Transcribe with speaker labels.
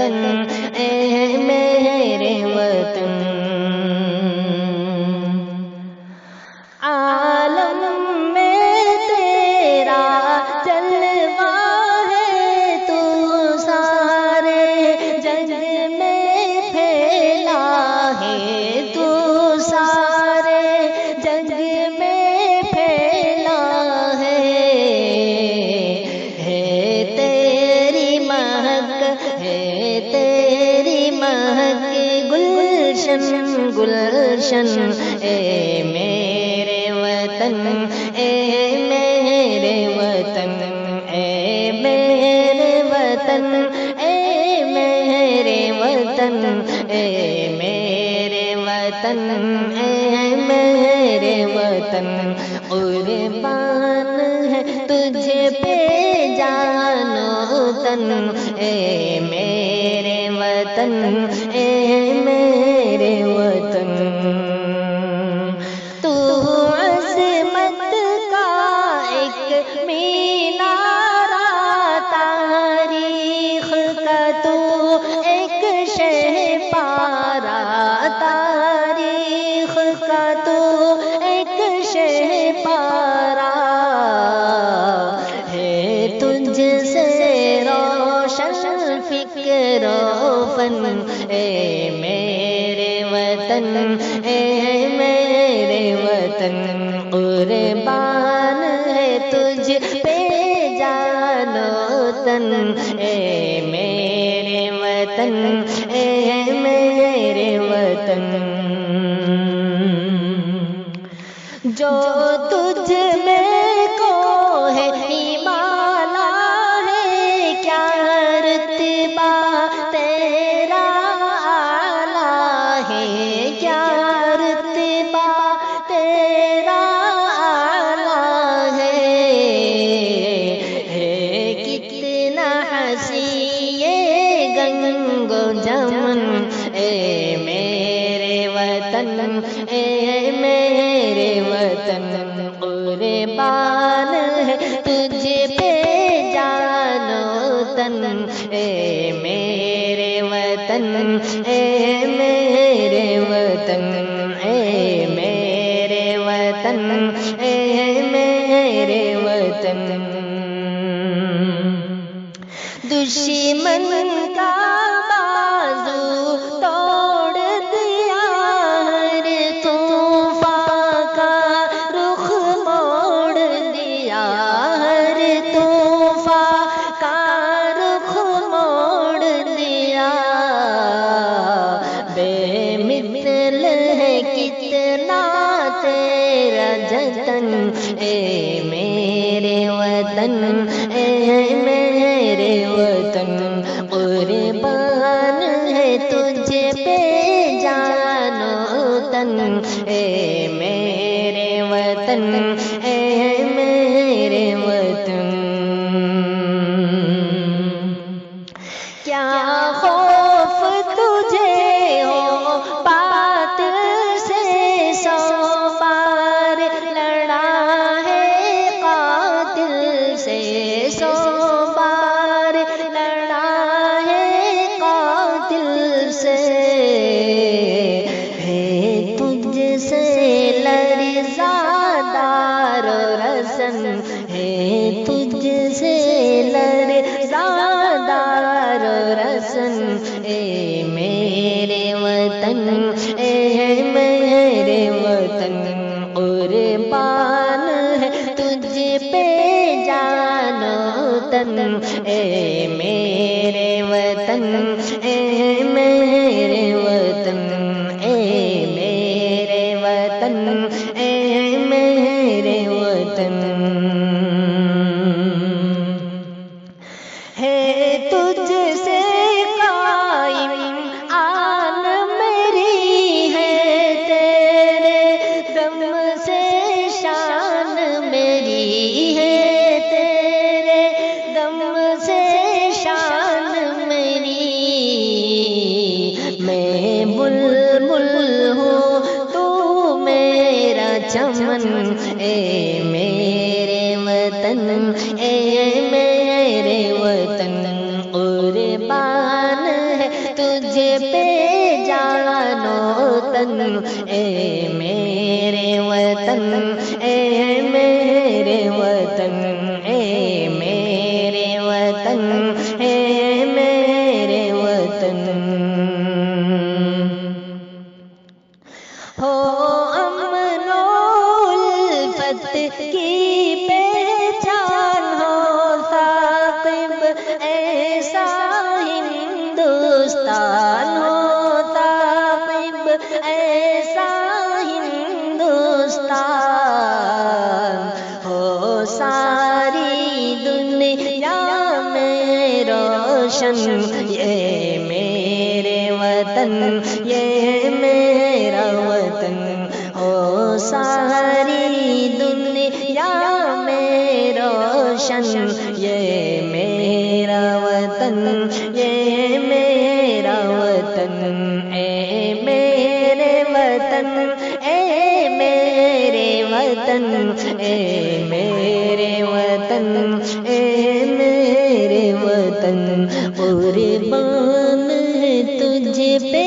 Speaker 1: وطن اے میرے وطن، عالم میں تیرا جلوہ ہے، تو سارے جگ میں پھیلا ہے، تو سارے جگ میں پھیلا ہے تیری مہک، ہے تیری مہک گلشن گلشن اے میرے وطن، اے میرے وطن، اے میرے وطن، اے میرے وطن، اے میرے وطن، اے میرے وطن، قربان ہے تجھ پہ جان و تن، اے میرے وطن، اے میرے وطن، تو عظمت کا ایک مینارہ، تاریخ کا تو ایک شہ پارا، تاریخ کا تو ایک شہ پارا ہے، تجھ سے روشن فکر و فن، اے میرے وطن، اے میرے وطن، قربان ہے تجھ پہ جان و تن، اے میرے وطن، اے میرے وطن، جو تجھ میں کو ہے ہمالا ہے، کیا رتبہ تیرا اعلیٰ ہے، کیا رتبہ تیرا اعلیٰ ہے کتنا حسین یہ گنگ و جمن، اے میرے وطن، اے میرے وطن، قربان ہے تجھ پہ جان و تن، اے میرے وطن، اے میرے وطن، اے میرے وطن، اے میرے وطن، دشمن کا بازو توڑ دیا، ہر طوفان کا رخ موڑ دیا، ہر طوفان کا رخ موڑ دیا، بے مثل ہے کتنا تیرا جتن، اے میرے وطن، اے میرے وطن، قربان ہے تجھ پہ جان و تن، اے میرے وطن، اے میرے وطن، کیا خوف تجھے ہو باطل سے، سو بار لڑا ہے قاتل سے، سو بار لڑا ہے قاتل سے، ہے تجھ سے لرزادار رسن، ہے تجھ سے لرزادار رسن، اے میرے وطن، اے میرے وطن، قربان ہے تجھ پہ جان و تن، اے میرے وطن، اے میرے وطن، اے میرے وطن، اے میرے وطن، ہے تجھ سے قائم آن میری، ہے تیرے دم سے شان میری، ہے تیرے دم سے شان میری، تجھ پہ جان و تن، اے میرے وطن، اے میرے وطن، اے میرے وطن، اے میرے وطن۔ ہو امن و الفت کی پہچان، ہو ثاقب ایسا ہندوستان، ہو ثاقب ایسا ہندوستان، ہو ساری دنیا میں روشن، یہ میرے وطن، یہ میرا وطن، ہو ساری دنیا میں روشن، یہ میرا وطن، یہ میرا وطن، اے میرے وطن، اے میرے وطن، اے میرے وطن، اے میرے وطن، قربان تجھ پہ